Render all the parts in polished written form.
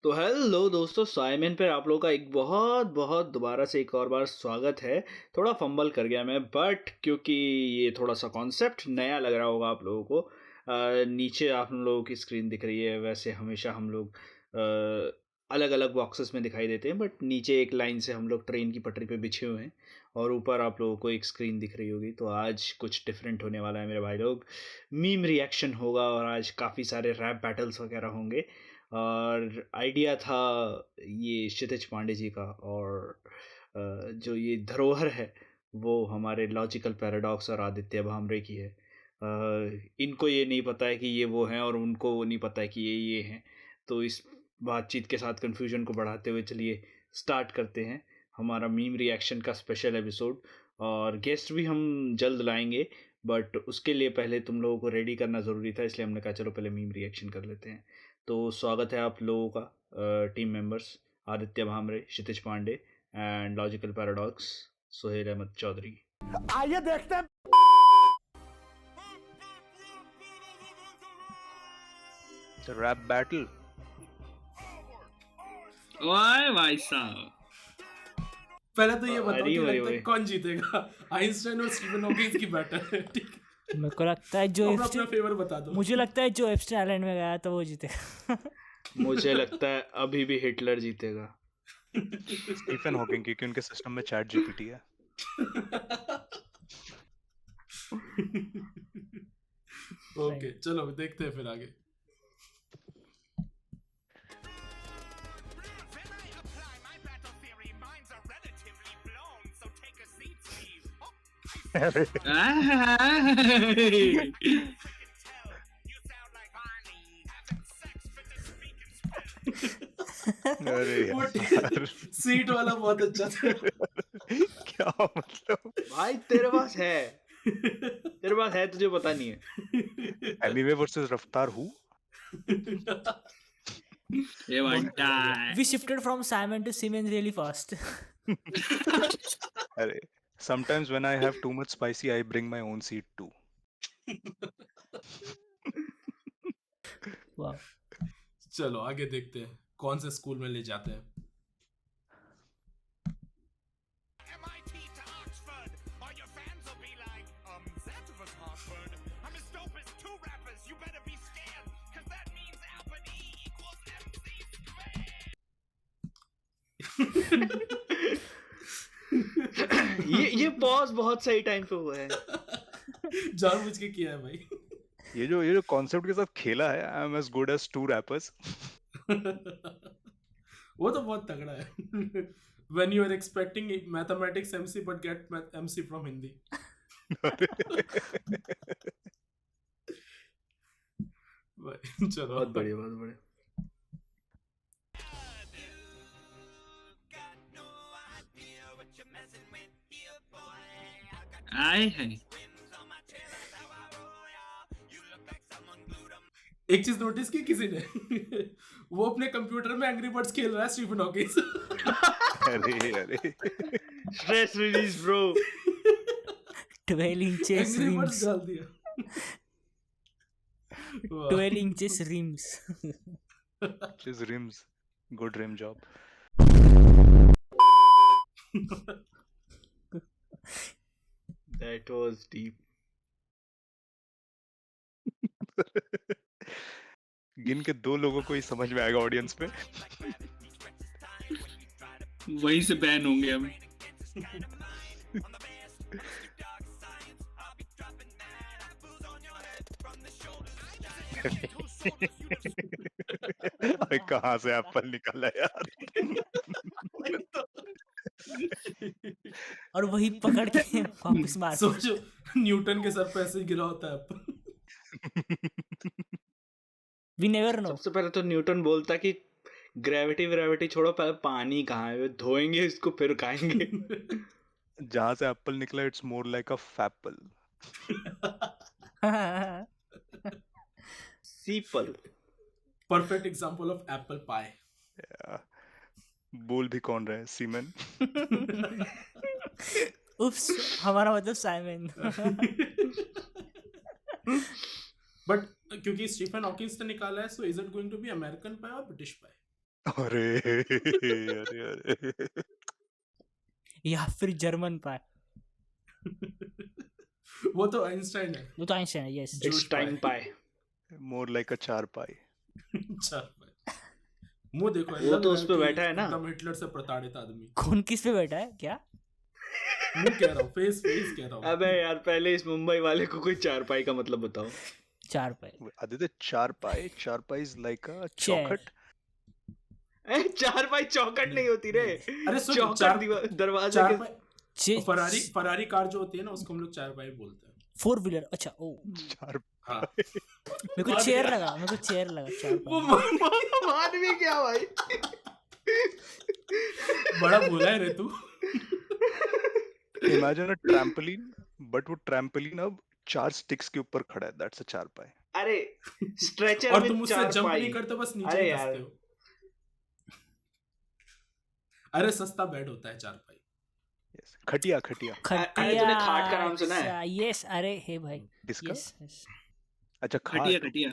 तो हेलो दोस्तों, साइमन पर आप लोगों का एक बहुत दोबारा से एक और बार स्वागत है। थोड़ा फंबल कर गया मैं, बट क्योंकि ये थोड़ा-सा कॉन्सेप्ट नया लग रहा होगा आप लोगों को। नीचे आप लोगों की स्क्रीन दिख रही है, वैसे हमेशा हम लोग अलग-अलग बॉक्सेस में दिखाई देते हैं, बट नीचे एक लाइन से हम लोग ट्रेन की पटरी पे बिछे हुए हैं और ऊपर आप लोगों को एक स्क्रीन दिख रही होगी। तो आज कुछ डिफरेंट होने वाला है मेरे भाई लोग। मीम रिएक्शन होगा और आज काफ़ी सारे रैप बैटल्स वगैरह होंगे। और आइडिया था ये क्षितिज पांडे जी का, और जो ये धरोहर है वो हमारे लॉजिकल पैराडॉक्स और आदित्य भामरे की है। इनको ये नहीं पता है कि ये वो हैं और उनको वो नहीं पता है कि ये हैं। तो इस बातचीत के साथ कन्फ्यूजन को बढ़ाते हुए चलिए स्टार्ट करते हैं हमारा मीम रिएक्शन का स्पेशल एपिसोड। और गेस्ट भी हम जल्द लाएंगे, बट उसके लिए पहले तुम लोगों को रेडी करना ज़रूरी था, इसलिए हमने कहा चलो पहले मीम रिएक्शन कर लेते हैं। तो स्वागत है आप लोगों का, team members Aditya Bhamre, Kshitij Pandey and logical paradox Sohail Ahmed Chaudhary. आइए देखते हैं। Rap battle. वाह भाई साहब, पहले तो ये बताओ अरे कि वही लगता है वही। कौन जीतेगा, आइंस्टाइन और स्टीफन हॉकिंस की बैटल है। ठीक है, मेरे को लगता है जो अपना एप्स्टाइन फेवर बता दो। मुझे लगता है जो एप्स्टाइन आइलैंड में गया तो वो जीतेगा। मुझे लगता है अभी भी हिटलर जीतेगा। स्टीफन हॉकिंग क्योंकि उनके सिस्टम में चैट जीपीटी है। ओके चलो देखते हैं फिर आगे। अरे वो यार सीट वाला बहुत अच्छा था। क्या मतलब? भाई तेरे पास है, तुझे पता नहीं है। एनीवे वर्सेस रफ्तार हूँ। ये बंटा We shifted from Simon to Siemens really fast. अरे sometimes when I have too much spicy I bring my own seed too. Wow. चलो आगे देखते हैं कौन से स्कूल में ले जाते हैं। ये पॉज बहुत सही टाइम पे हुआ है। जानबूझ के किया है भाई। ये जो कॉन्सेप्ट के साथ खेला है, I am as good as two rappers. वो तो बहुत तगड़ा है। When you are expecting mathematics MC but get MC from Hindi. चलो बहुत बढ़िया, बहुत बढ़िया। आए हैं। एक चीज नोटिस की किसी ने? वो अपने कंप्यूटर में एंग्री बर्ड्स खेल रहा है स्टीफन हॉकिंस। अरे stress release bro. 12 inches angry birds rims. डाल दिया। 12 inches rims. just rims. Good rim job. That was deep. गिन के 2 लोगों को ही समझ में आएगा ऑडियंस में। वहीं से बैन होंगे हम। अरे कहाँ से एप्पल निकला यार? और वही पकड़ के वापस मार। सोचो न्यूटन के सर पे ऐसे ही गिरा होता है एप्पल। We never know. सबसे पहले तो न्यूटन बोलता कि ग्रेविटी छोड़ो, पहले पानी कहाँ है, धोएंगे इसको फिर खाएंगे। जहाँ से एप्पल निकला it's more like a fapple. Seaple. Perfect example of apple pie. बोल भी कौन रहा है? सीमेन। उप्स, हमारा मतलब साइमन। बट क्योंकि स्टीफन हॉकिंस ने निकाला है, so is it going to be American pie और ब्रिटिश पाई? अरे अरे अरे या फिर जर्मन पाए, वो तो आइंस्टाइन है। वो तो आइंस्टाइन है, यस। इट्स टाइम पाए। मोर लाइक अ चार पाई। चार पाई। मुंह देखो, वो लग तो रहा उस पे कि बैठा है ना। एकदम हिटलर से प्रताड़ित आदमी। कौन किस पे बैठा है क्या? मुंह कह रहा हूँ, फेस कह रहा हूँ। अबे यार पहले इस मुंबई वाले को कोई चारपाई का मतलब बताओ। चार पे आदित्य चार pi is like a chair. चौखट। चारपाई चौखट नहीं होती रे। अरे सुन, चौखट दरवाजे चार के। पाई फरारी कार जो होती है ना, उसको हम लोग चार पाई बोलते हैं। 4 व्हीलर, अच्छा। ओ चार हाँ। मेरे को चेयर लगा, चार वो पे। मान भी क्या भाई। बड़ा बोला है रे तू। इमेजिन अ ट्रैम्पोलिन, बट वो ट्रैम्पोलिन अब 4 स्टिक्स के ऊपर खड़ा है, दैट्स अ चार पाई। अरे स्ट्रेचर और विद तुम उससे जंप चारपाई। नहीं करते, बस नीचे अरे ही यार। धंसते हो। अरे सस्ता बेड होता है चार पाई। यस, खटिया खटिया। अरे तूने खाट का नाम सुना है? यस, अरे हे भाई, किसका? यस। अच्छा खटिया खाट। खटिया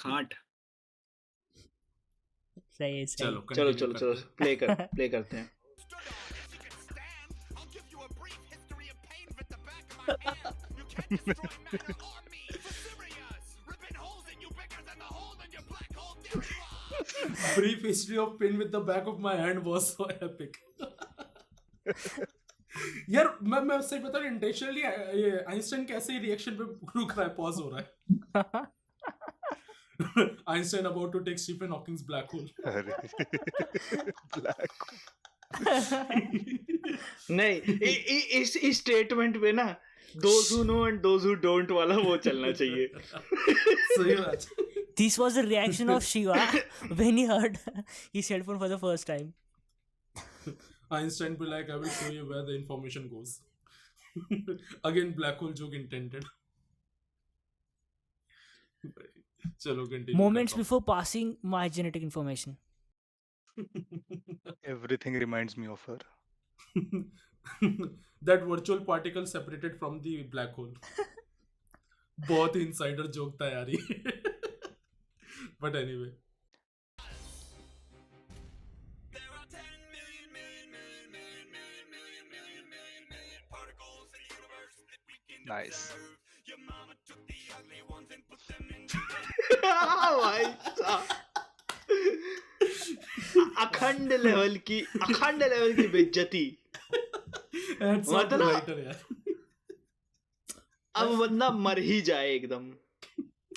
खाट। सही है, चलो चलो continue चलो करते चलो हैं। प्ले करते हैं। Brief history of pin with the back of my hand was so epic. यार मैं सही बता रहा हूँ, इंटेंशनली आइंस्टाइन कैसे ही रिएक्शन पे रुक रहा है, पॉज हो रहा है। Einstein about to take Stephen Hawking's black hole. अरे ब्लैक। नहीं इस स्टेटमेंट पे ना those who know and those who don't वाला वो चलना चाहिए। सही बात। This was the reaction of Shiva when he heard his headphone for the first time. Einstein be like, I will show you where the information goes. Again, black hole joke intended. चलो continue Moments करता before passing my genetic information. Everything reminds me of her. हूँ। That virtual particle separated from the black hole. बहुत ही insider joke था यार ये। But anyway. Nice. भाई साहब। अखंड लेवल की बेइज्जती। Hats off to मतलब- writer यार। अब बंदा मर ही जाए एकदम।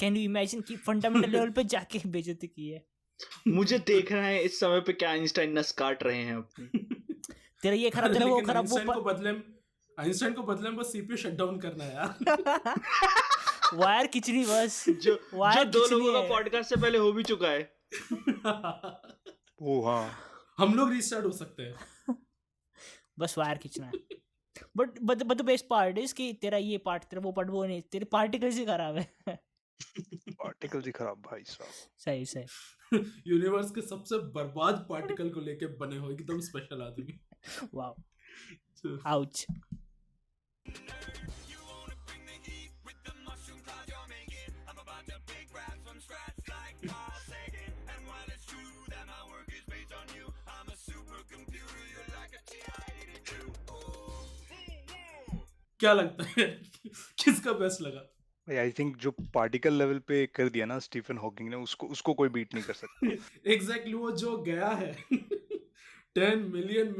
Can you imagine कि fundamental level पे जाके बेइज्जती की है? मुझे देखना है इस समय पे क्या आइंस्टाइन नस काट रहे हैं अपनी। तेरा ये खराब, तेरा वो लेकिन खराब, आइंस्टाइन को बदले में बस सीपीयू शट डाउन करना है यार। वायर खिंचनी बस। जो वायर दो खिंचनी लोगों का है। पॉडकास्ट से पहले हो भी चुका है। ओ हाँ, हम लोग रीस्टार्ट हो सकते हैं। बस वायर खींचना है। But the best part is कि तेरा ये पार्ट, तेरा वो पार्ट वो नहीं, तेरे पार्टिकल्स ही खराब है। पार्टिकल्स ही खराब भाई साहब। सही। यूनिवर्स के सबसे बर्बाद पार्टिकल को लेके बने हो एकदम स्पेशल आदमी। Wow, ouch. क्या लगता है किसका बेस्ट लगा? आई थिंक जो पार्टिकल लेवल पे कर दिया ना स्टीफन हॉकिंग ने, उसको कोई बीट नहीं कर सकता। एग्जैक्टली वो जो गया है। 10 million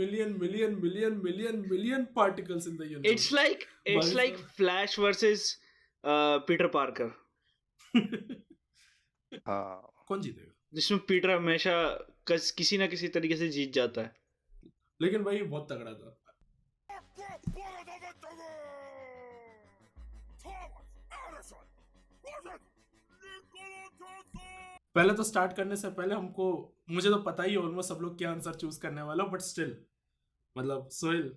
particles in the universe. It's like Flash versus Peter Parker, हाँ, कौन जीतेगा? जिसमें पीटर हमेशा किसी ना किसी तरीके से जीत जाता है। लेकिन भाई बहुत तगड़ा था। पहले तो स्टार्ट करने से पहले मुझे तो पता ही है ऑलमोस्ट सब लोग क्या आंसर चूज करने वाला हो, बट स्टिल मतलब सोहेल,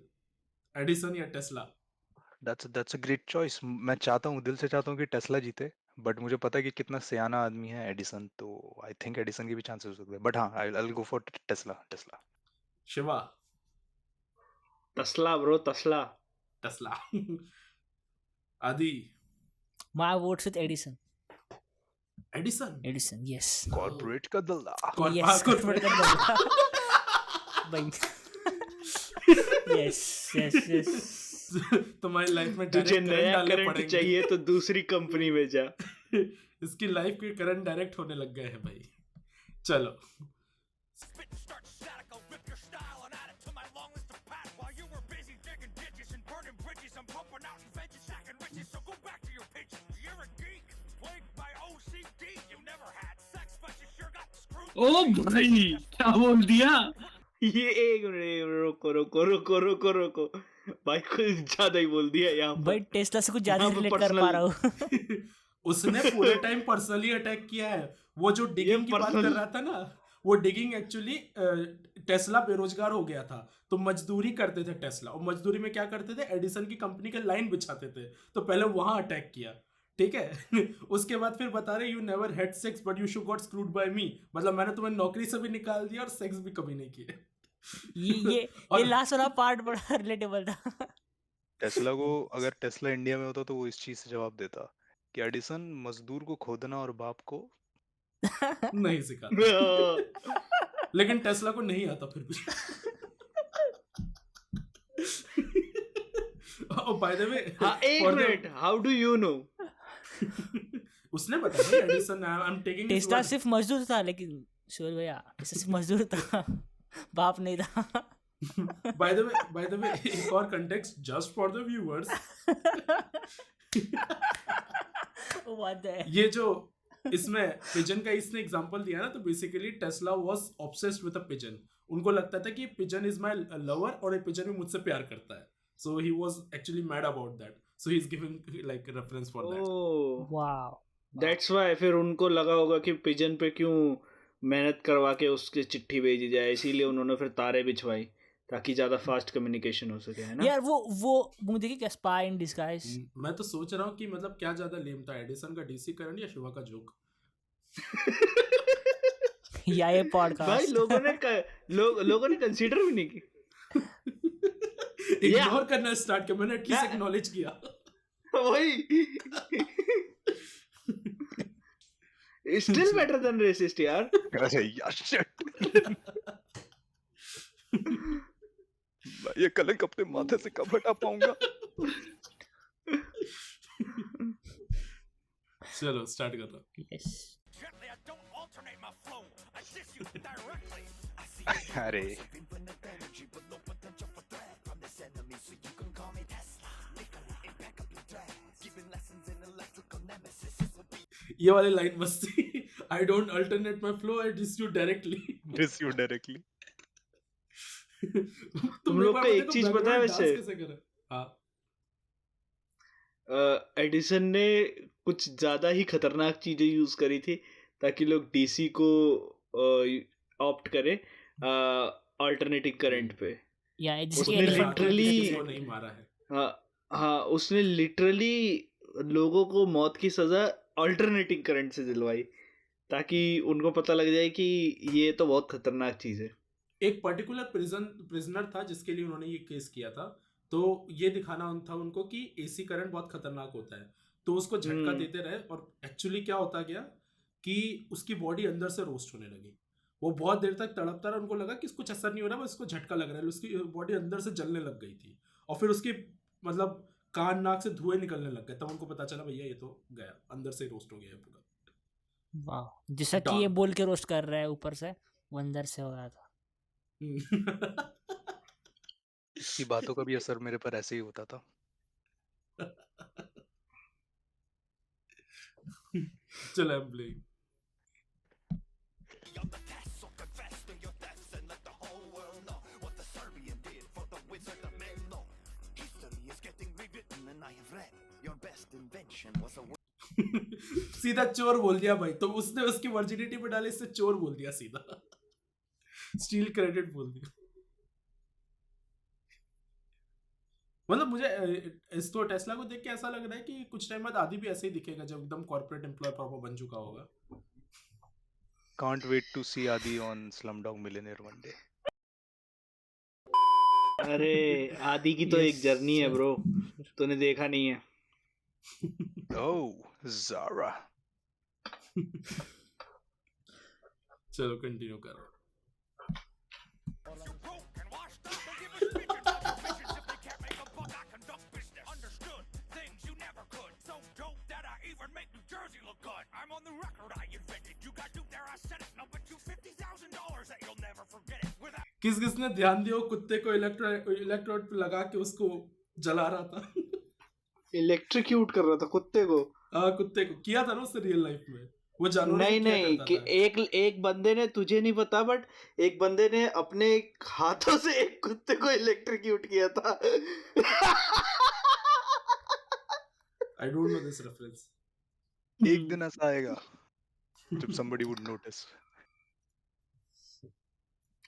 एडिसन या Tesla? That's a great choice. मैं चाहता हूँ, दिल से चाहता हूँ कि टेस्ला जीते, बट मुझे पता है कि कितना सियाना आदमी है एडिसन, तो आई थिंक एडिसन के भी चांसेस हो सकते हैं, बट हाँ, I will go for Tesla. Shiva? Tesla bro, Tesla. Adi? My votes with Edison. Edison yes corporate का दल्ला। यस corporate भाई यस यस यस तुम्हारी लाइफ में तुझे डायरेक्ट करंट नया डालने करंट पड़ेंगे। चाहिए तो दूसरी कंपनी में जा। इसकी लाइफ के करंट डायरेक्ट होने लग गए हैं भाई। चलो ओ भाई क्या बोल दिया? ये एक मिनट, रोको रोको रोको रोको रोको भाई, कुछ ज्यादा ही बोल दिया यहाँ पर। भाई टेस्ला से कुछ ज्यादा यहाँ पे रिलेट कर पा रहा हूँ उसने पूरे टाइम पर्सनली अटैक किया है। वो जो डिगिंग की बात कर personal- रहा था ना, वो डिगिंग एक्चुअली टेस्ला बेरोजगार हो गया था तो मजदूरी करते थे टेस्ला, और मजदूरी में क्या करते थे, एडिसन की कंपनी के लाइन बिछाते थे, तो पहले वहां अटैक किया, ठीक है। उसके बाद फिर बता रहे you never had sex but you sure got screwed by me, मतलब मैंने तुम्हें नौकरी से भी निकाल दिया और सेक्स भी कभी नहीं किया। ये और- लास्ट वाला पार्ट बड़ा रिलेटेबल था टेस्ला को अगर टेस्ला इंडिया में होता तो वो इस चीज से जवाब देता कि एडिसन मजदूर को खोदना और बाप को नहीं सिखा, लेकिन टेस्ला को नहीं आता फिर भी। Oh, by the way, हाँ एक for the- minute, how do you know? उसने बताया Edison I am taking Tesla सिर्फ मजदूर था, लेकिन शोर भैया टेस्ला सिर्फ मजदूर था बाप नहीं था by the way एक और context just for the viewers, What the- ये जो इसमें पिजन का इसने एग्जांपल दिया ना, तो basically Tesla was obsessed with a pigeon. उनको लगता था कि पिजन इज माय लवर और ये पिजन भी मुझसे प्यार करता है, so he was actually mad about that, so he is giving like reference for that. Oh, Wow. That's why फिर उनको लगा होगा कि पिजन पे क्यों मेहनत करवा के उसकी चिट्ठी भेजी जाए, इसीलिए उन्होंने फिर तारे बिछवाई ताकि ज्यादा फास्ट कम्युनिकेशन हो सके, है ना? यार वो मूवी देखी क्या, स्पाई इन डिस्गाइज? मैं तो सोच रहा हूँ कि मतलब क्या ज्यादा लेम था, एडिसन का डीसी करंट या शिवा का जोक। या ये भाई पॉडकास्ट लोगों ने कंसीडर भी नहीं की। इग्नोर करना स्टार्ट किया मैंने, एटलीस्ट एक्नॉलेज किया। वही स्टिल बेटर देन रेसिस्ट यार। अरे यार शिट मैं ये कलंक अपने माथे से कब हटा पाऊंगा। चलो स्टार्ट कर रहा। यस अरे ये वाली लाइन मस्त थी, I don't alternate my flow, I diss you directly. Diss you directly. तुम लोग को एक चीज पता है वैसे? कैसे करें? हाँ एडिसन ने कुछ ज्यादा ही खतरनाक चीजें यूज करी थी ताकि लोग डीसी को ऑप्ट करें अल्टरनेटिंग करंट पे। या जिसके उसने एलिफेंट literally- किसी को नहीं मारा है। हाँ, उसने लिटरली लोगों को मौत की सजा अल्टरनेटिंग करंट से दिलवाई ताकि उनको पता लग जाए कि ये तो बहुत खतरनाक चीज है। एक पर्टिकुलर प्रिजनर था जिसके लिए उन्होंने ये केस किया था, तो ये दिखाना था उनको कि एसी करंट बहुत खतरनाक होता है, तो उसको झटका देते रहे, और एक्चुअली क्या होता गया कि उसकी बॉडी अंदर से रोस्ट होने लगी। वो बहुत देर तक तड़पता रहा, उनको लगा कि कुछ असर नहीं हो रहा, बस उसको झटका लग रहा है, उसकी बॉडी अंदर से जलने लग गई थी, और फिर उसकी मतलब कान नाक से धुएं निकलने लग गए, तब उनको पता चला भैया ये तो गया, अंदर से रोस्ट हो गया है पूरा। वाह, जैसा कि ये Dark. बोल के रोस्ट कर रहा है ऊपर से, वो अंदर से हो रहा था। इसकी बातों का भी असर मेरे पर ऐसे ही होता था। चलो I'm playing. सीधा चोर बोल दिया भाई, तो उसने उसकी वर्जिनिटी पे डाले, इससे चोर बोल दिया सीधा। स्टील क्रेडिट बोल दिया। मतलब मुझे इसको टेस्ला को देख के ऐसा लग रहा है कि कुछ टाइम बाद आदि भी ऐसे ही दिखेगा जब एकदम कॉर्पोरेट एम्प्लॉय प्रॉपर बन चुका होगा। Can't wait to see Adi on Slumdog Millionaire one day. अरे आदि की तो एक Yes, जर्नी है sir. ब्रो, तूने देखा नहीं है? Oh, Zara. चलो कंटिन्यू करो। किस किसने ध्यान दिया वो कुत्ते को इलेक्ट्रोड पे लगा के उसको जला रहा था? इलेक्ट्रिक्यूट कर रहा था कुत्ते को। कुत्ते को किया था ना उसने रियल लाइफ में, वो जानवर नहीं कि एक बंदे ने, तुझे नहीं पता बट एक बंदे ने अपने हाथों से एक कुत्ते को इलेक्ट्रिक्यूट किया था। I don't know this reference. एक दिन ऐसा आएगा जब somebody would notice.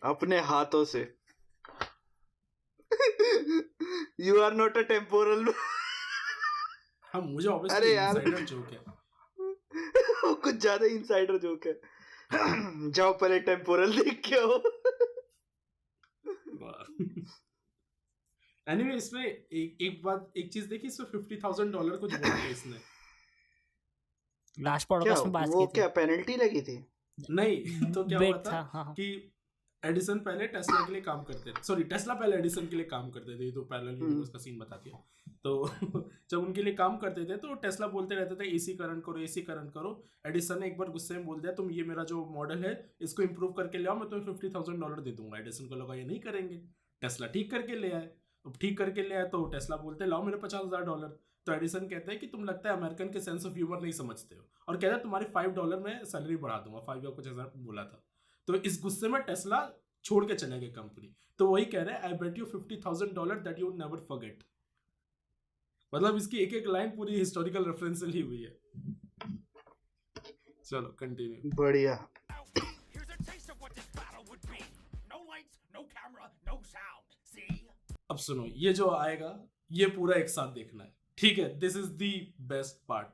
अपने हाथों से। You are not a temporal। हाँ मुझे अरे ऑब्वियसली यार। इनसाइडर जोक है। वो कुछ ज्यादा इंसाइडर जोक है। जाओ पहले टेम्पोरल देख के आओ। एनीवे इसमें एक चीज देखी, इसमें $50,000 कुछ बोला था इसने। लास्ट क्या पॉडकास्ट में बात वो की थी। क्या पेनल्टी लगी थी? नहीं तो क्या हुआ Bet था था, हाँ। कि एडिसन पहले टेस्ला के लिए काम करते थे, सॉरी टेस्ला पहले एडिसन के लिए काम करते थे, तो पैरेलल यूनिवर्स का सीन बता दिया। तो जब उनके लिए काम करते थे तो टेस्ला बोलते रहते थे एसी करंट करो। एडिसन ने एक बार गुस्से में बोल दिया तुम ये मेरा जो मॉडल है इसको इंप्रूव करके ले आओ, मैं तुम्हें $50,000 दे दूंगा। एडिसन को लगा ये नहीं करेंगे, टेस्ला ठीक करके ले आए। अब ठीक करके ले आए तो टेस्ला बोलते लाओ मेरे $50,000। तो एडिसन कहते हैं कि तुम लगता है अमेरिकन के सेंस ऑफ ह्यूमर नहीं समझते हो, और कहता है तुम्हारे $5 में सैलरी बढ़ा दूंगा, 5 या कुछ ऐसा बोला था। तो इस गुस्से में टेस्ला छोड़ के चले गए कंपनी। तो वही कह रहे हैं I bet you $50,000 that you would never forget. मतलब इसकी एक एक लाइन पूरी हिस्टोरिकल रेफरेंस से ली हुई है। चलो कंटिन्यू। बढ़िया। अब सुनो, ये जो आएगा ये पूरा एक साथ देखना है, ठीक है? This is the best part.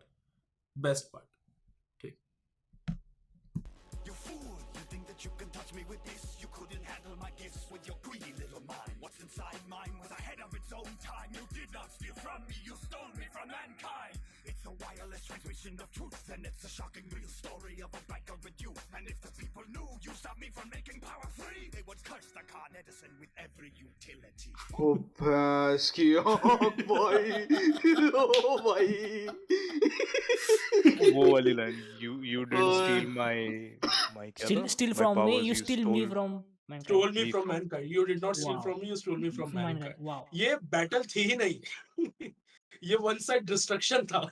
ठीक। It's a wireless transmission of truth, and it's a shocking real story of a biker with you. And if the people knew you stopped me from making power free, they would curse the Con Edison with every utility. ओ भैंस की आँख भाई, ओ भाई। वो वाली line, you didn't steal my क्या था? Steal My from me, powers, you steal me from mankind. Stole me from mankind. You did not steal Wow. from me, you stole me from mankind. Wow. ये battle थी ही नहीं। ये one side destruction था।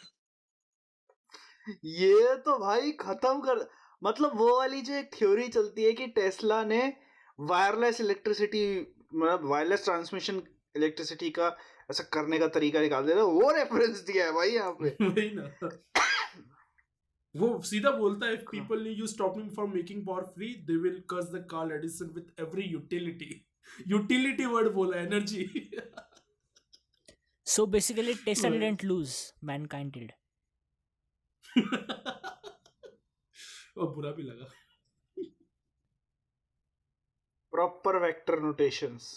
ये तो भाई खत्म कर, मतलब वो वाली जो एक थ्योरी चलती है कि टेस्ला ने वायरलेस इलेक्ट्रिसिटी, मतलब वायरलेस ट्रांसमिशन इलेक्ट्रिसिटी का ऐसा करने का तरीका निकाल दिया, वो रेफरेंस दिया है भाई यहाँ पे। वही ना, वो सीधा बोलता है if people knew you stopped me from making power free, they will curse the Carl Edison with every utility. Utility word बोला, energy. So basically Tesla didn't lose, mankind did. वो बुरा भी लगा। Proper vector notations.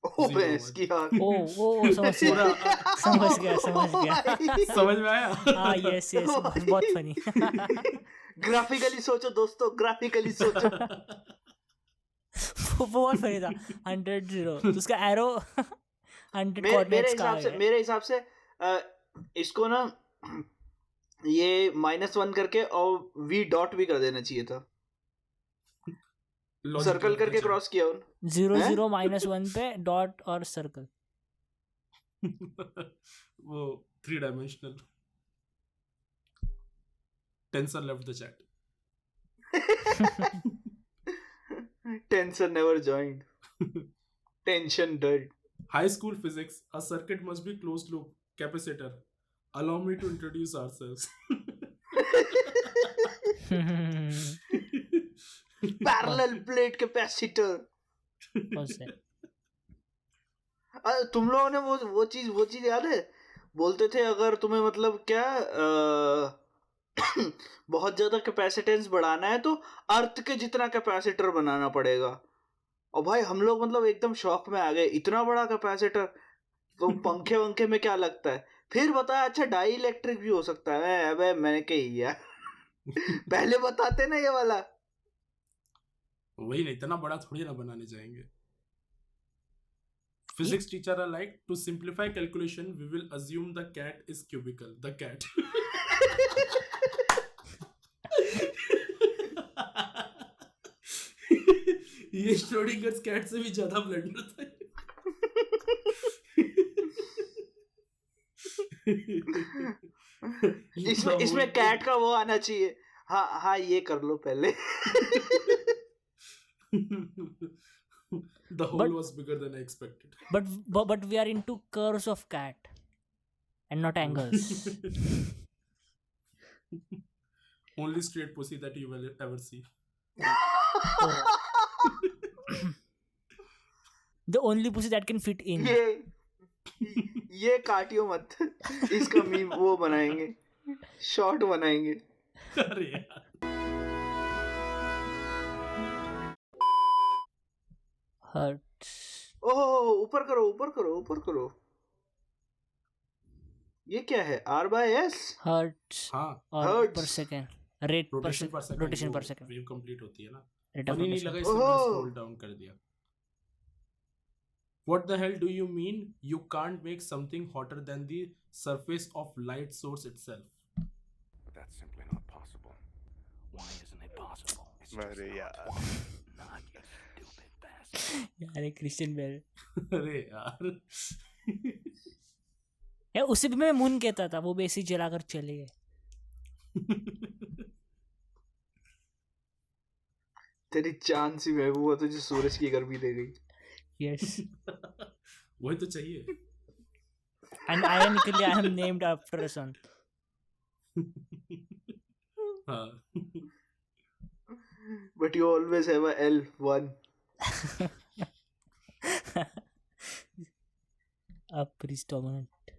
Oh Zero भैंस one. की आँख। ओ समझ गया। समझ में आया? हाँ यस बहुत फनी। ग्राफिकली सोचो दोस्तों, ग्राफिकली सोचो। वो बहुत फनी था। 100 तो उसका एरो 100 कोऑर्डिनेट्स का है। मेरे हिसाब से इसको ना ये -1 करके और v डॉट भी कर देना चाहिए था। सर्कल करके क्रॉस किया उन 0 -1 पे डॉट और सर्कल। वो 3 dimensional. Tensor left the chat. Tension never joined, tension dead. High school physics, a circuit must be closed loop capacitor. Allow me to introduce ourselves. Parallel plate capacitor. तुम लोगों ने वो चीज याद है? बोलते थे अगर तुम्हें मतलब क्या बहुत ज्यादा कैपेसिटेंस बढ़ाना है तो अर्थ के जितना कैपेसिटर बनाना पड़ेगा। और भाई हम लोग मतलब एकदम शॉक में आ गए, इतना बड़ा कैपेसिटर तो पंखे वंखे में क्या लगता है? फिर बताया अच्छा डाई इलेक्ट्रिक भी हो सकता है। अबे मैंने कही यार पहले बताते ना ये वाला। वही नहीं, इतना बड़ा थोड़ी ना बनाने जाएंगे। Physics teacher are like, to simplify calculation, we will assume the cat is cubical. The cat. ये श्रोडिंगर्स कैट से भी ज्यादा ब्लंडर था। इसमें कैट का वो आना चाहिए। हाँ हाँ ये कर लो पहले। The hole was bigger than I expected. But we are into curves of cat and not angles. Only straight pussy that you will ever see. The only pussy that can fit in. ये काटियो मत। इसका meme वो बनाएंगे, short बनाएंगे। अरे यार। Hurts. ओह ऊपर करो ऊपर करो ऊपर करो। ये क्या है? R/S? Hertz हाँ, or Hertz. per second. Rate per rotation per second. rotation per second. Wave complete होती है ना। Rate of और नहीं rotation. लगा, इसलिए मैंने ओह। scroll down कर दिया। What the hell do you mean? You can't make something hotter than the surface of light source itself. But that's simply not possible. Why isn't it possible? It's just अरे यार not, you stupid bastard. यार Christian Bale. अरे यार। यार उसे भी मैं moon कहता था, वो भी ऐसे ही जलाकर चले गए। तेरी चांद सी महबूबा तुझे सूरज की गर्मी दे गई। Yes. वही तो चाहिए। And ironically, I am named after a son. हाँ। But you always have a L1. A priest dominant.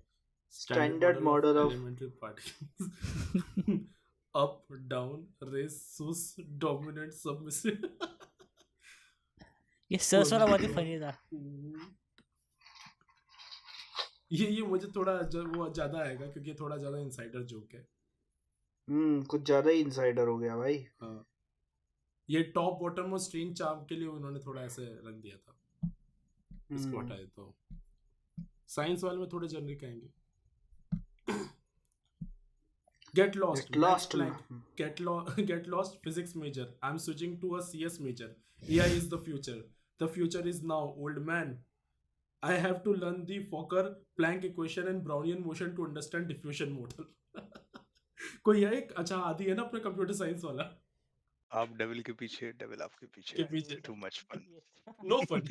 Standard model of elementary particles. Up, down, raise, sus, dominant, submissive. ये सर्स वाला बहुत ही फनी था। ये मुझे थोड़ा वो ज्यादा आएगा क्योंकि थोड़ा ज्यादा इनसाइडर जोक है। कुछ ज्यादा ही इंसाइडर हो गया भाई। हाँ, ये टॉप बॉटम और स्ट्रिंग चार्म के लिए उन्होंने थोड़ा ऐसे रख दिया था। इसको हटाए तो साइंस वाले में थोड़े जनरिक आएंगे। Get lost. Get lost. Physics major. I'm switching to a CS major. AI is the future. The future is now, old man. I have to learn the Fokker-Planck equation and Brownian motion to understand diffusion model. कोई है एक अच्छा आदि है ना अपना computer science वाला। आप डेविल के पीछे, डेविल आपके पीछे। के पीछे। Too much fun. No fun.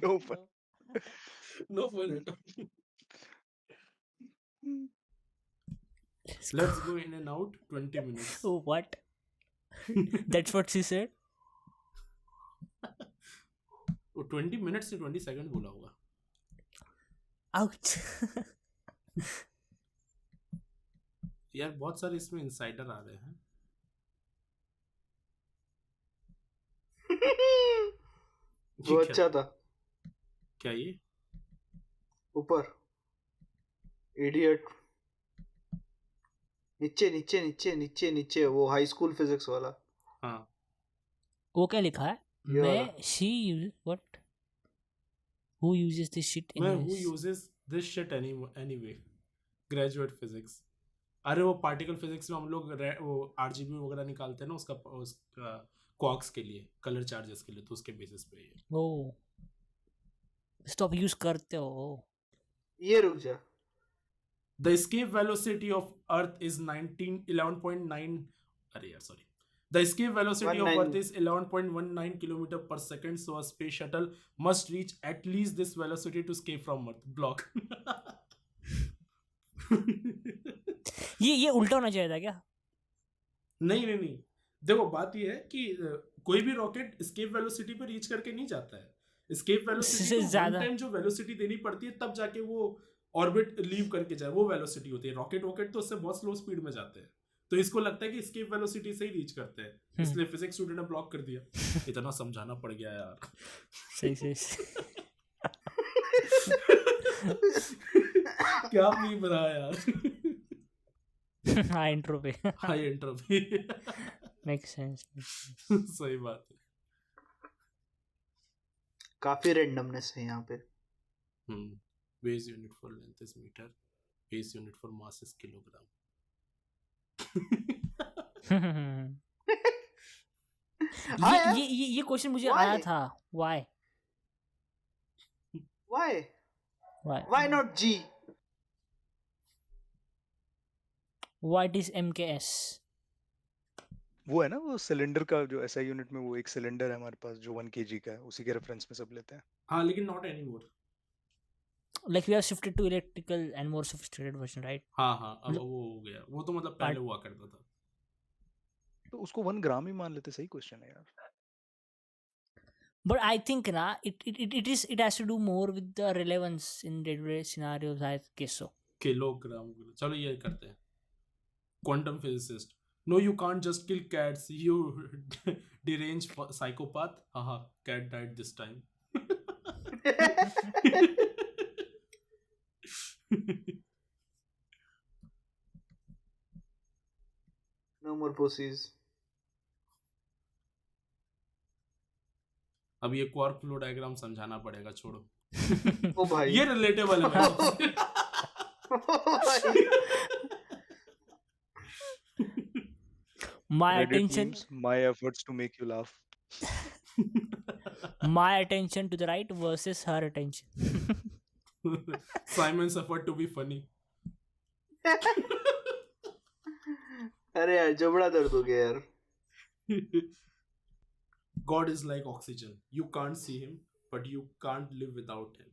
No fun. No fun. Let's go in and out 20 minutes. Oh, what? That's what she said. वो 20 मिनट से 20 सेकंड बोला होगा। Ouch. यार बहुत सारे इसमें इनसाइडर आ रहे हैं। वो अच्छा था। क्या ये? ऊपर इडियट, नीचे नीचे नीचे नीचे नीचे वो हाई स्कूल फिजिक्स वाला। हाँ, वो क्या लिखा है? ये मैं वाला। she use what? Who uses this shit मैं anyways? who uses this shit anyway? Graduate physics. अरे वो पार्टिकल फिजिक्स में हम लोग वो RGB वगैरह निकालते हैं ना उसका क्वार्क्स के लिए, कलर चार्जेस के लिए, तो उसके बेसिस पे ये। ओ स्टॉप यूज करते हो। ये रुक जा। The escape velocity of Earth is 11.9. अरे यार sorry. The escape velocity of 19. Earth is 11.19 km per second, so a space shuttle must reach at least this velocity to escape from Earth. Block. ये उल्टा होना चाहिए था क्या? नहीं। देखो बात ये है कि कोई भी रॉकेट escape velocity पे रीच करके नहीं जाता है। escape velocity इससे को one ज्यादा। time जो velocity देनी पड़ती है तब जाके वो ऑर्बिट लीव करके जाए, वो वेलोसिटी होती है। रॉकेट तो उससे बहुत स्लो स्पीड में जाते हैं, तो इसको लगता है कि escape velocity से ही रीच करते हैं, इसलिए फिजिक्स स्टूडेंट ने ब्लॉक कर दिया। इतना समझाना पड़ गया यार। सही क्या मीम रहा यार। हाँ इंट्रो पे हाई एंट्रोपी। Make sense. सही बात है। काफी रेंडमनेस है यहाँ पे। Base unit for length is metre, base unit for mass is kilogram. हाँ यार, ये क्वेश्चन मुझे Why? आया था। Why why why not G? What is MKS? वो है ना वो सिलेंडर का जो SI यूनिट में वो एक सिलेंडर है हमारे पास जो 1 kg का है, उसी के रेफरेंस में सब लेते हैं। हाँ लेकिन not anymore. Like we have shifted to electrical and more sophisticated version, right? हाँ अब वो हो गया, वो तो मतलब पहले हुआ करता था। तो उसको 1 ग्राम ही मान लेते। सही क्वेश्चन है यार। But I think na it has to do more with the relevance in day-to-day scenarios. I guess so. Kilogram. चलो ये करते हैं। Quantum physicist, no you can't just kill cats, you deranged psychopath, haha, cat died this time। No more pussies. अब ये quark flow diagram समझाना पड़ेगा, छोड़ो। ओ भाई। ये रिलेटेबल है भाई। My Reddit attention, memes, my efforts to make you laugh. my attention to the right versus her attention. Simon's effort to be funny। अरे यार जबड़ा दर्द हो गया यार। God is like oxygen. You can't see him, but you can't live without him.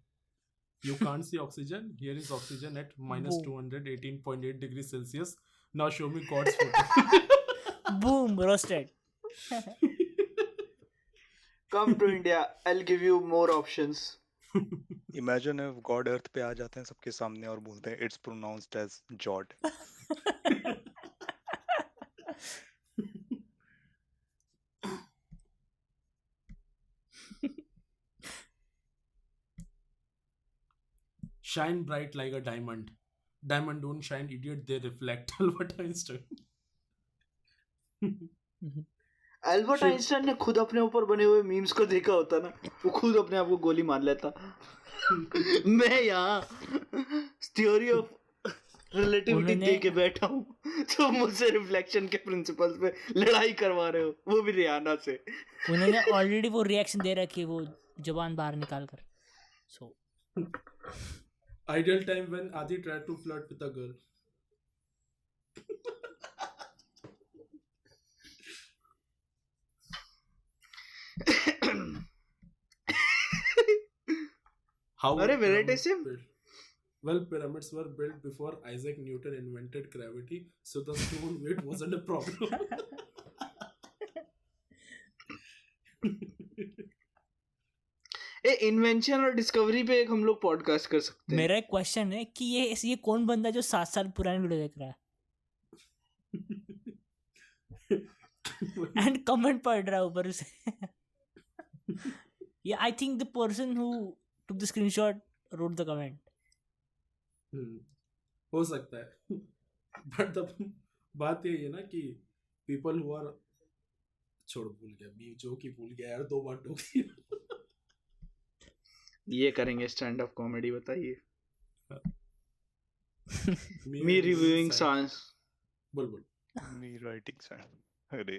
You can't see oxygen. Here is oxygen at minus Boom. 218.8 degrees Celsius. Now show me God's photo। Boom, roasted. Come to India, I'll give you more options. Imagine if God अर्थ पे आ जाते हैं सबके सामने और बोलते हैं it's pronounced as Jod। Shine bright like a diamond. Diamond don't shine, idiot. They reflect। Albert Einstein। Albert Shit. Einstein ने खुद अपने ऊपर बने हुए मीम्स को देखा होता ना, वो खुद अपने आप को गोली मार लेता। मैं यहाँ थ्योरी ऑफ रिलेटिविटी उन्होंने- दे के बैठा हूँ, तो मुझसे रिफ्लेक्शन के प्रिंसिपल्स पे लड़ाई करवा रहे हो, वो भी रियाना से। उन्होंने ऑलरेडी वो रिएक्शन दे रखी है, वो जबान बाहर निकाल कर। So Ideal time when Adi tried to flirt with a girl। How were अरे pyramids वेरिटेसिम। built? Well, pyramids were built before Isaac Newton invented gravity, so the stone weight wasn't a problem। A invention और discovery पे एक हम लोग podcast कर सकते हैं। मेरा एक क्वेश्चन है कि ये कौन बंदा जो 7 साल पुरानी वीडियो देख रहा है एंड कमेंट पढ़ रहा है ऊपर से। Yeah, I think the person who took the screenshot wrote the comment. हो सकता है। बट द बात ये है ना कि पीपल हु आर, छोड़ भूल गया, जो कि भूल गया यार, 2 बार टोक दिया। ये करेंगे स्टैंड अप कॉमेडी, बताइए। Me मी रिव्यूइंग science। साइंस। बोल Me writing science। अरे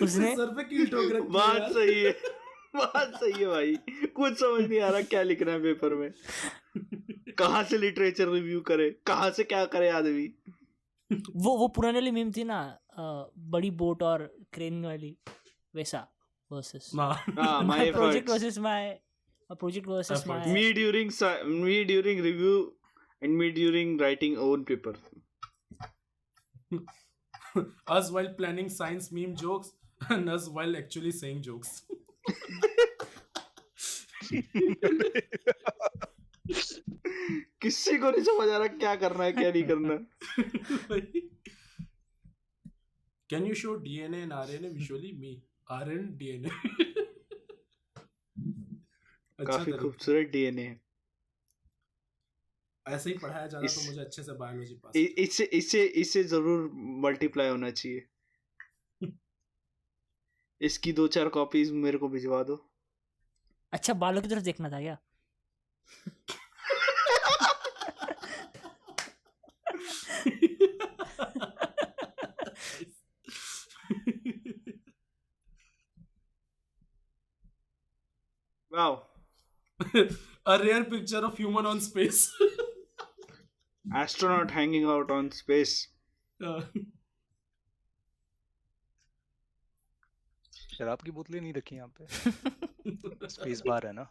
उसने सर पे कील ठोक रखी है बात यार। सही है, बात सही है भाई। कुछ समझ नहीं आ रहा क्या लिखना है पेपर में, कहाँ से लिटरेचर रिव्यू करे, कहाँ से क्या करे आदमी। वो पुराने वाली मीम थी ना, बड़ी बोट और क्रेन वाली, वैसा वर्सेस ना। हाँ, my my project efforts. versus my project versus my Efforts. Me during review and me during writing own paper. Us while planning science meme jokes and us while actually saying jokes। किसी को नहीं समझ आ रहा क्या करना है क्या नहीं करना। Can you show DNA and RNA visually? Me RNA DNA। अच्छा काफी तरीका। खूबसूरत डीएनए है। ऐसे ही पढ़ाया जा रहा तो इस मुझे अच्छे से बायोलॉजी पास इ- हो इससे इससे इससे जरूर मल्टीप्लाई होना चाहिए। जाता। इसकी 2-4 कॉपीज मेरे को भिजवा दो। अच्छा, बालों की तरफ देखना था क्या? Wow, A rare picture of human on space. Astronaut hanging out on space. शराब की बोतलें नहीं रखी यहाँ पे, स्पेस बार है ना।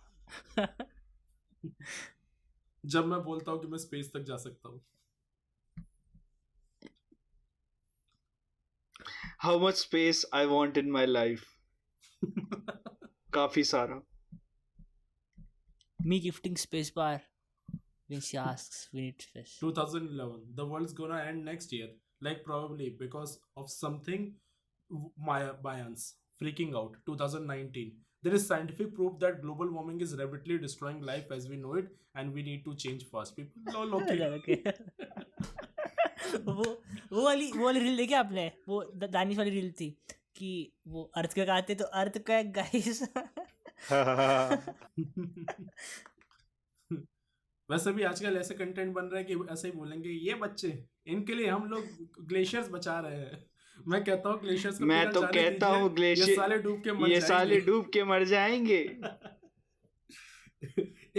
जब मैं बोलता हूँ कि मैं स्पेस तक जा सकता हूँ। How much space I want in my life. काफी सारा। Me gifting space bar when she asks we need space. 2011, the world's gonna end next year, like probably because of something. Mayans freaking out. 2019, there is scientific proof that global warming is rapidly destroying life as we know it, and we need to change fast. People, lol, okay. वो वाली reel देखी आपने? वो दानिश वाली reel थी कि वो अर्थ के आते तो अर्थ का गाइस। वैसे भी आजकल ऐसे कंटेंट बन रहा है कि ऐसे ही बोलेंगे ये बच्चे, इनके लिए हम लोग ग्लेशियर्स बचा रहे हैं। मैं कहता हूँ ग्लेशियर्स को मैं पिघल तो जाने कहता दीजिए, हूँ ये ग्लेशियर साले डूब के मर ये साले जाएंगे। डूब के मर जाएंगे।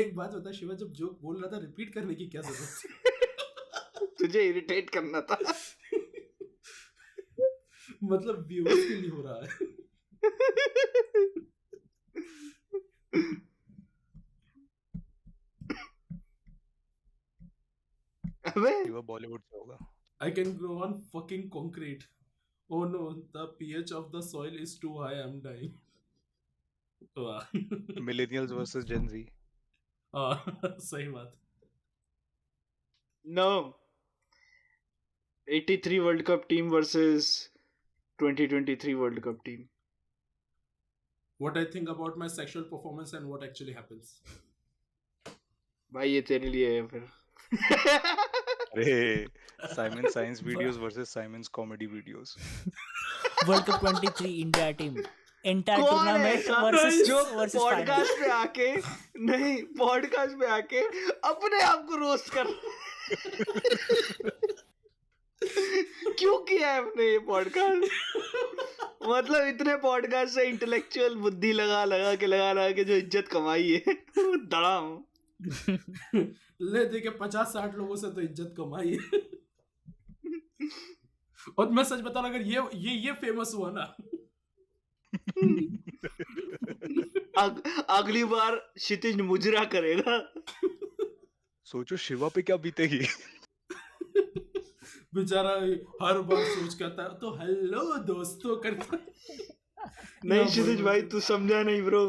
एक बात बता शिवा, जब जोक बोल रहा था रिपीट करने की क्या जरूरत थी? तुझे इरिटेट करना था। मतलब व्यूअर्स के लिए हो रहा है। अबे शिवा बॉलीवुड से होगा। I can grow on fucking concrete. Oh no, the pH of the soil is too high. I'm dying. वाह। Millennials versus Gen Z. सही बात। No, 83 world cup team versus 2023 world cup team. What I think about my sexual performance and what actually happens. भाई ये तेरे लिए है फिर। अरे Simon science videos versus Simons comedy videos. World cup 23 India team entire कौन tournament ऐसा versus जो वर्सेस पॉडकास्ट पे आके नहीं पॉडकास्ट पे आके अपने आप को रोस्ट कर क्यों किया है अपने ये पॉडकास्ट? मतलब इतने पॉडकास्ट से इंटेलेक्चुअल बुद्धि लगा के जो इज्जत कमाई है धड़ाम। ले देके 50-60 लोगों से तो इज्जत कमाई है। और मैं सच बता रहा, अगर ये फेमस हुआ ना, अगली बार क्षितिज मुजरा करेगा। सोचो शिवा पे क्या बीतेगी। बेचारा हर बार सोच के आता है तो हेलो दोस्तों करता। नहीं क्षितिज भाई तू समझा नहीं ब्रो।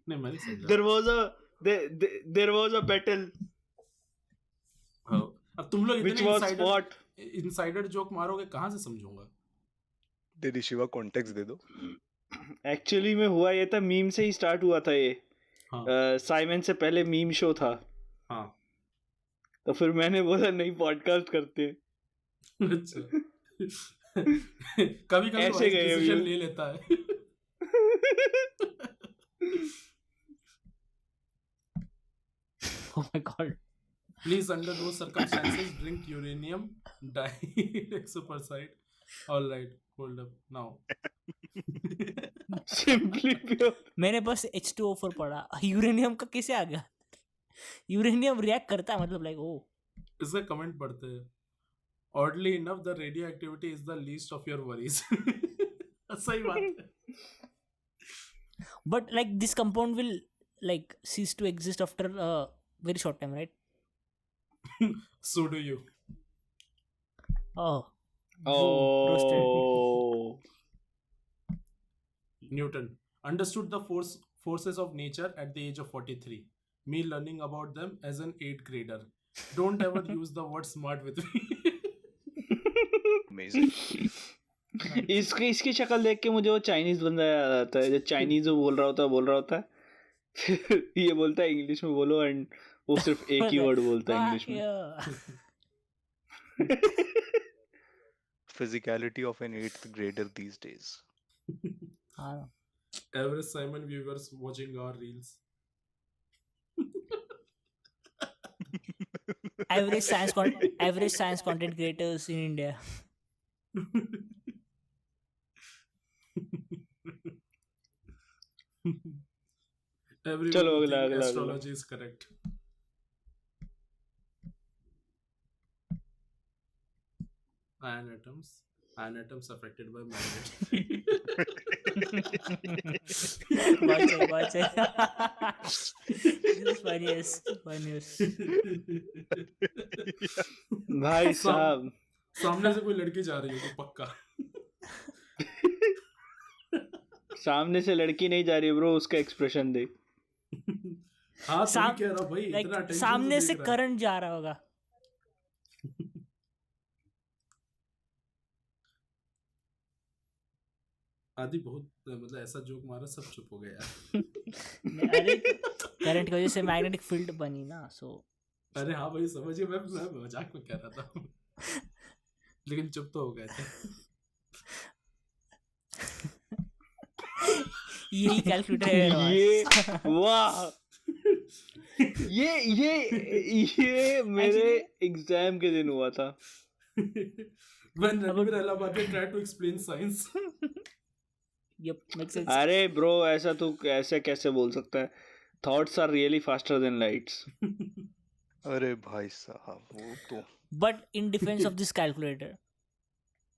नहीं मैंने समझा। there was a battle अब तुम लोग which इतने was fought। इनसाइडर जोक मारोगे, कहाँ से समझूंगा? दीदी शिवा कॉन्टेक्स्ट दे दो। एक्चुअली में हुआ ये था, मीम से ही स्टार्ट हुआ था ये। हाँ। साइमन से पहले मीम शो था। हाँ। तो फिर मैंने बोला नहीं पॉडकास्ट करते हैं। अच्छा। कभी ऐसे गए डिसीजन views। ले लेता है। Oh my god. Please, under those circumstances, drink uranium dihexoperoxide. All right, hold up now. Simply pure. मैंने बस H2O4 पढ़ा, यूरेनियम का कैसे आ गया? यूरेनियम रिएक्ट करता है, मतलब लाइक ओ। इसका कमेंट पढ़ते हैं। Oddly enough, the radioactivity is the least of your worries. सही बात है। But like this compound will like cease to exist after a very short time, right? So do you. Oh. Boom, roasted. Oh. Newton understood the forces of nature at the age of 43. Me learning about them as an 8th grader. Don't ever use the word smart with me. Amazing. इसकी शक्ल देख के मुझे वो Chinese बंदा याद आता है, जो चाइनीज वो बोल रहा होता है फिर ये बोलता है इंग्लिश में बोलो एंड वो सिर्फ एक ही वर्ड बोलता है हाँ, इंग्लिश में। yeah. Physicality of an 8th grader these days. हाँ. Average Simon viewers watching our reels. Average science content creators in India. Everyone चलो will अगला think अगला अगला। astrology is correct. Iron atoms affected by magnet. बहुत सही This is funniest. भाई साहब सामने से कोई लड़की जा रही हो तो पक्का। सामने से लड़की नहीं जा रही ब्रो, उसका एक्सप्रेशन दे। हाँ तो साम- कह रहा हूँ भाई, इतना Like attention सामने देख से रहा है। करंट जा रहा होगा। आदि बहुत मतलब ऐसा जोक मारा सब चुप हो गए यार। अरे करंट की वजह से मैग्नेटिक फील्ड बनी ना, सो अरे हाँ भाई समझिए, मैं मजाक में कह रहा था लेकिन चुप तो हो गए थे। यही कैलकुलेटर है मेरे ये पास। वाह, ये मेरे एग्जाम के दिन हुआ था। When Ranveer Allahabadi tried to explain science. Yep, makes sense. अरे ब्रो ऐसा तो ऐसे कैसे बोल सकता है? Thoughts are really faster than lights. अरे भाई साहब वो तो But in defense of this calculator,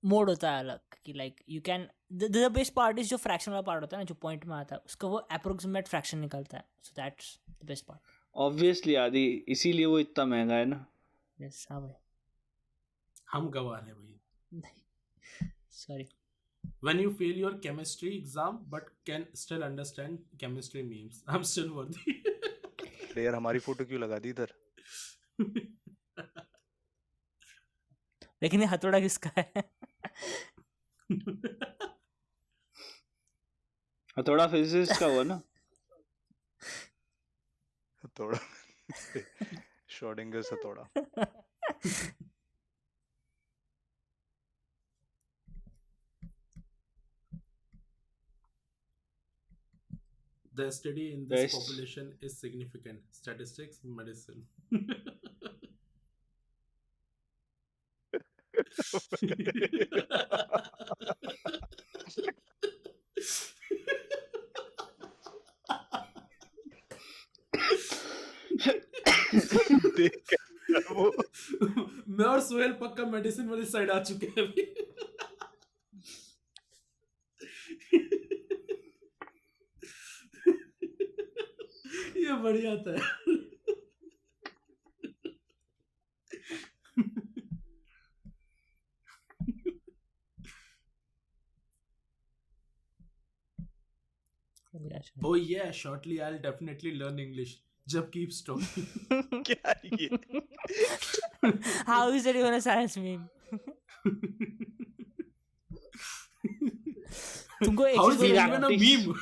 mode होता है अलग कि like you can the best part is जो फ्रैक्शन वाला पार्ट होता है ना, जो पॉइंट में आता है उसका वो अप्रोक्सीमेट फ्रैक्शन निकलता है, so that's the best part. Obviously आदि, इसीलिए वो इतना महंगा है ना। यस हाँ भाई, हम गवार हैं भाई। Sorry. When you fail your chemistry exam but can still understand chemistry memes, I'm still worthy. अरे यार हमारी फोटो क्यों लगा दी इधर? लेकिन ये हथौड़ा किसका है? थोड़ा फिजिक्स का हुआ ना। हथौड़ा श्रोडिंगर्स हथौड़ा। The study in this Yes. population is significant. Statistics, medicine. देख वो मैं और सोहेल पक्का मेडिसिन वाली साइड आ चुके हैं अभी। ये बढ़िया था। Oh yeah, shortly I'll definitely learn English. Jab keeps talking. क्या ये? How is that even a science meme? तुमको एक How चीज is it बोलूं? even a meme?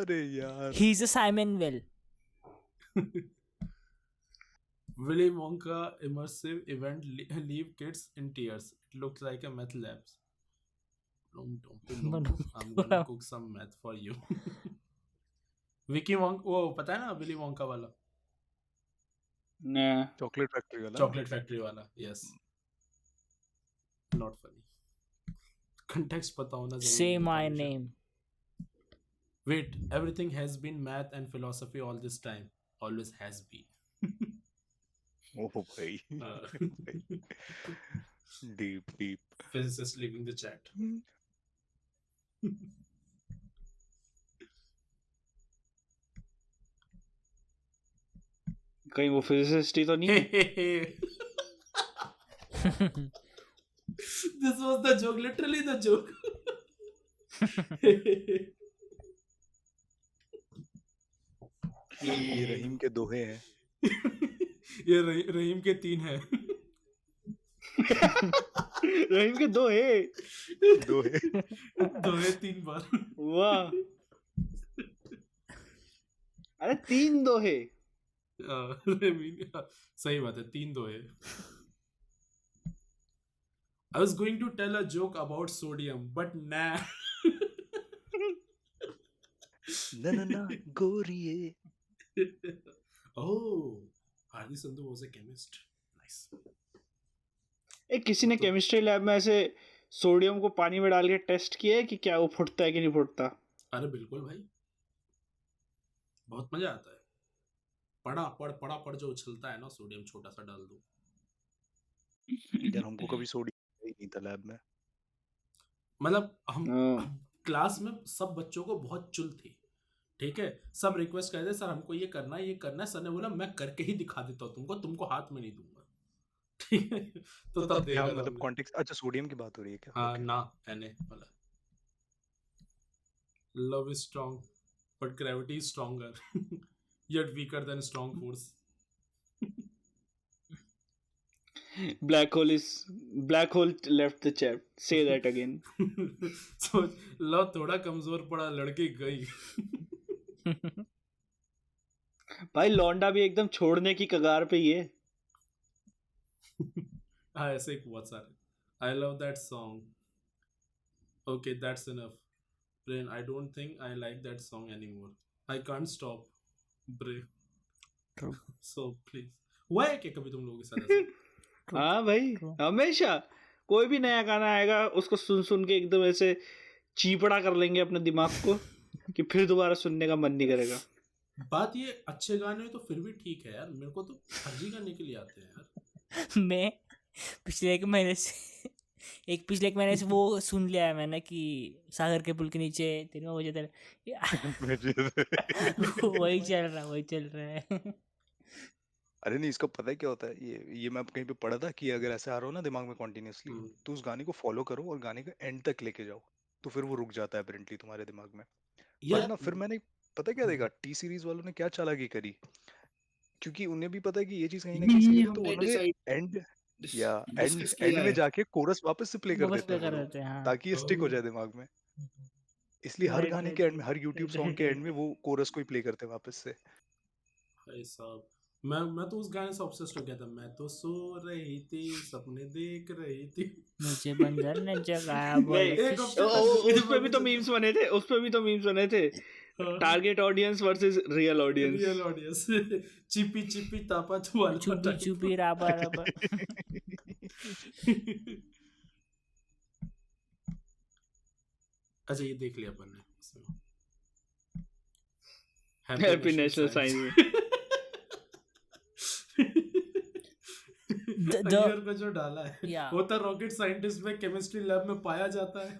अरे यार He's a Simon Well. Willy Wonka immersive event leave kids in tears. It looks like a meth lab. I'm gonna cook some meth for you. Vicky वॉन्का, वो पता है ना Willie वॉन्का वाला, chocolate factory वाला chocolate factory वाला। Yes, not funny. Context पता होना जरूरी Say है my हमेशा। name. Wait, everything has been math and philosophy all this time. Always has been. ओह भाई deep deep Physicist leaving the chat. कहीं वो फिजिसिस्ट ही तो नहीं है? This was the joke, literally the joke. ये रहीम के दोहे हैं। ये रहीम के 3 है। रहीम के दो है। दोहे 2 है 3 बार। वाह, अरे 3 दो है। सही बात है, 3-2 है। I was going to tell a joke about sodium, but nah. ना गोरिये। Oh, Hardi Sandhu was a chemist. Nice. किसी ने तो केमिस्ट्री लैब में ऐसे सोडियम को पानी में डाल के टेस्ट किया है कि क्या वो फुटता है कि नहीं फुटता? अरे बिल्कुल भाई, बहुत मजा आता है। पड़ा जो उछलता है ना, सोडियम छोटा सा डाल दो। यार हमको कभी सोडियम ही नहीं था लैब में। मतलब हम हाँ। क्लास में सब बच्चों को बहुत चुल थी, ठीक है, सब रिक्वेस्ट करते सर हमको ये करना है, ये करना है। सर ने बोला मैं करके ही दिखा देता हूँ तुमको हाथ में नहीं दूंगा, ठीक है। तो तब यहाँ देखा था मतलब हमने। कॉन्टेक्स्ट, अच्छा सोडियम की बात हो रही है क्या? हाँ ओके। ना, Na वाला। Love is strong, but gravity is stronger, yet weaker than strong force. Black hole left the chat. Say that again. सोच लव थोड़ा कमजोर पड़ा, लड़की गई। भाई लौंडा भी एकदम छोड़ने की कगार पे ही है। हाँ ऐसे ही बहुत सारे। I love that song. Okay, that's enough. Brain, I don't think I like that song anymore. I can't stop. Brain. True. So please. हुआ है क्या कभी तुम लोगों के साथ ऐसा? हाँ भाई, True. हमेशा कोई भी नया गाना आएगा उसको सुन सुन के एकदम ऐसे चीपड़ा कर लेंगे अपने दिमाग को कि फिर दोबारा सुनने का मन नहीं करेगा। बात ये अच्छे गाने तो फिर भी ठीक है यार, मेरे को तो फर्जी गाने के लिए आते हैं यार। मैं पिछले एक महीने से वो सुन लिया है मैंने कि सागर के पुल के नीचे तेरे वजह तेरे वही चल रहा है। अरे नहीं, इसका पता है क्या होता है, ये मैं कहीं पे पढ़ा था कि अगर ऐसे आ रहा हो ना दिमाग में कॉन्टिन्यूसली, तो उस गाने को फॉलो करो और गाने का एंड तक लेके जाओ, तो फिर वो रुक जाता है अपेरेंटली तुम्हारे दिमाग में। बट यार ना फिर मैंने पता क्या देखा, टी सीरीज वालों ने क्या चालाकी करी, क्योंकि उन्हें भी पता है कि ये चीज कहीं ना कहीं सही ये नहीं है, तो हमने उन्होंने एंड डिस्कस एंड किया में है। जाके कोरस वापस से प्ले कर वापस देते प्ले हैं वो कर लोग, देते हैं, हाँ। ताकि ये स्टिक हो ओह, जाए दिमाग में। इसलिए हर गाने के एंड में, हर यूट्यूब सॉन्ग के एंड में वो कोरस को ही प्ले करते हैं वापस से। भाई साहब, मैं तो उस गाने से ऑब्सेस्ड हो गया था। मैं तो सो रही थी, सपने देख रही थी। मुझे बंदर ने जगाया, नहीं, बोले एक फिश। हफ्ते तक उस पे भी तो मीम्स बने थे, target audience versus real audience. Real audience. चिपी चिपी तापा तू वाला चुपी टाइप। चुपी राबा राबा। अच्छा ये देख लिया अपन ने। हैप्पी नेशनल साइंस में। अय्यर को जो डाला है, Yeah. वो तो रॉकेट साइंटिस्ट में केमिस्ट्री लैब में पाया जाता है।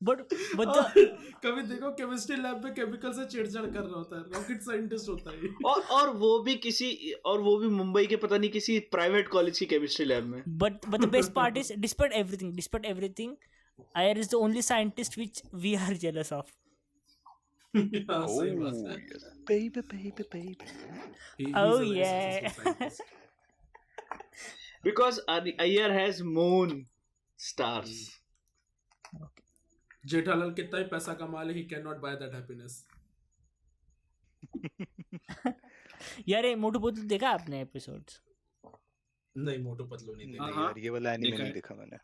but कभी देखो केमिस्ट्री लैब में केमिकल से छेड़छाड़ कर रहा होता है, रॉकेट साइंटिस्ट होता है। और वो भी मुंबई के पता नहीं किसी प्राइवेट कॉलेज की केमिस्ट्री लैब में। but the best part is despite everything Ayer is the only scientist which we are jealous of. हाँ, सही बात है। yes. Baby. He's Oh, a very yeah. successful scientist. Because Ayer has moon stars. Jethalal कितना ही पैसा कमा ले, he cannot buy that happiness. यार ये मोटू पतलू देखा आपने एपिसोड्स? नहीं, मोटू पतलू नहीं देखा। नहीं यार, ये वाला एनीमे देखा नहीं है। देखा मैंने।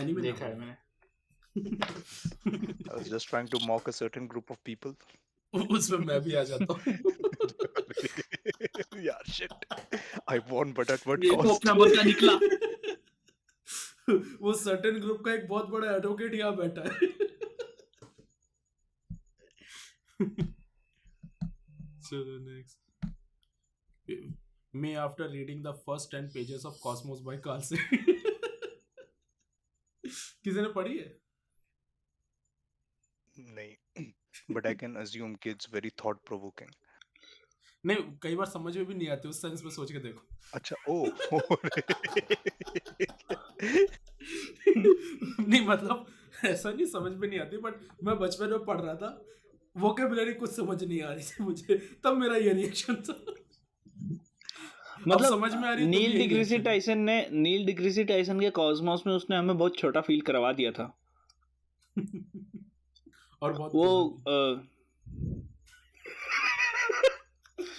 एनीमे देखा है मैंने। I was just trying to mock a certain group of people. उसमें मैं भी आ जाता हूँ। यार shit. I won but at what ये cost? पोपना बच्चा निकला। वो सर्टेन ग्रुप का एक बहुत बड़ा एडवोकेट यहाँ बैठा है। चलो next. Me after reading the first 10 pages of Cosmos by Carl Sagan. किसी ने पढ़ी है? नहीं, but I can assume कि it's very thought provoking. नहीं, कई बार समझ में भी नहीं आती, उस सेंस में सोच के देखो। अच्छा नहीं मतलब ऐसा नहीं समझ में नहीं आती, बट मैं बचपन में पढ़ रहा था, वोकेबुलरी कुछ समझ नहीं आ रही थी मुझे, तब मेरा ये रिएक्शन था। मतलब समझ में आ रही है, नील डिग्रीसी टाइसन के कॉस्मोस में उसने हमें बहुत छोटा फील करवा दिया था। और बहुत वो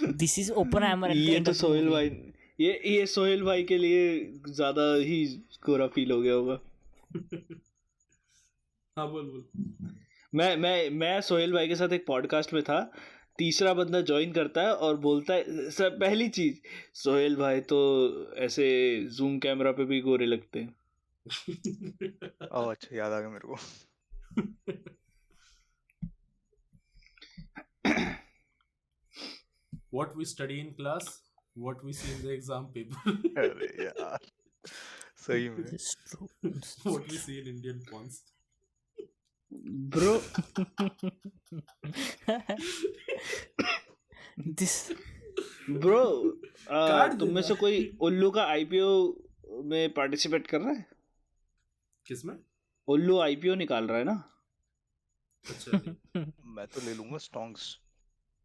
this is open hammer at the ये एंड तो ऑफ द सोहेल मूवी. भाई, ये सोहेल भाई के लिए ज्यादा ही गोरा फील हो गया होगा. हाँ बोल. मैं सोहेल भाई के साथ एक पॉडकास्ट में था. तीसरा बंदा ज्वाइन करता है और बोलता है सब पहली चीज, सोहेल भाई तो ऐसे जूम कैमरा पे भी गोरे लगते हैं. ओह अच्छा, याद आ गया मेरे को. What we study in class, what we see in the exam paper. अरे यार सही में. This is true. What we see in Indian porns. Bro. This bro काट तुम में देना. से कोई उल्लू का आईपीओ में पार्टिसिपेट कर रहा है? किसमें? उल्लू आईपीओ निकाल रहा है ना. अच्छा. मैं तो ले लूंगा स्टोंग्स.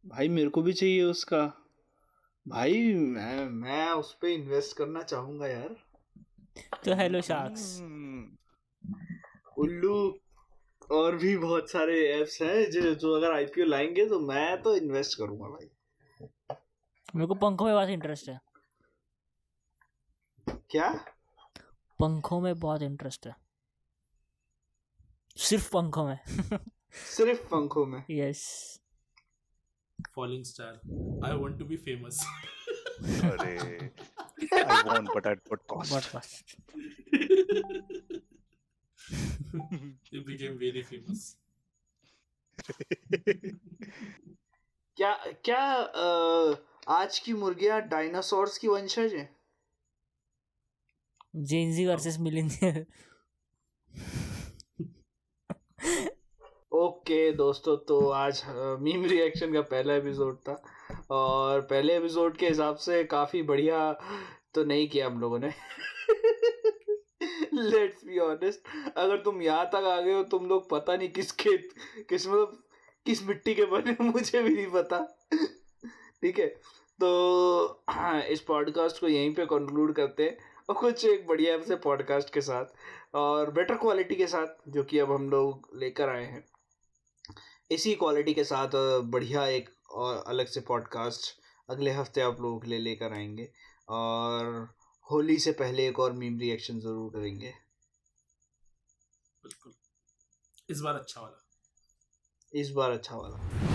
भाई मेरे को भी चाहिए उसका. भाई मैं उस पे इन्वेस्ट करना चाहूंगा यार. तो हेलो शार्क्स. उल्लू और भी बहुत सारे ऐप्स हैं जो अगर आईपीओ लाएंगे तो मैं तो इन्वेस्ट करूंगा भाई. मेरे को पंखों में बहुत इंटरेस्ट है. क्या? पंखों में बहुत इंटरेस्ट है. सिर्फ पंखों में. सिर्फ पंखों में. Yes. Falling star. I want to be famous. अरे I won't, but at what cost? What cost? You became very famous. क्या क्या आज की मुर्गियां डायनासोर्स की वंशज हैं? Gen Z versus millennial. ओके दोस्तों, तो आज मीम रिएक्शन का पहला एपिसोड था और पहले एपिसोड के हिसाब से काफ़ी बढ़िया तो नहीं किया हम लोगों ने. लेट्स बी ऑनेस्ट, अगर तुम यहाँ तक आ गए हो, तुम लोग पता नहीं किस मिट्टी के बने हो, मुझे भी नहीं पता. ठीक है, तो इस पॉडकास्ट को यहीं पे कंक्लूड करते हैं और कुछ एक बढ़िया से पॉडकास्ट के साथ और बेटर क्वालिटी के साथ, जो कि अब हम लोग लेकर आए हैं. इसी क्वालिटी के साथ बढ़िया एक और अलग से पॉडकास्ट अगले हफ्ते आप लोगों के लिए लेकर आएंगे और होली से पहले एक और मीम रिएक्शन ज़रूर करेंगे. बिल्कुल. इस बार अच्छा वाला. इस बार अच्छा वाला.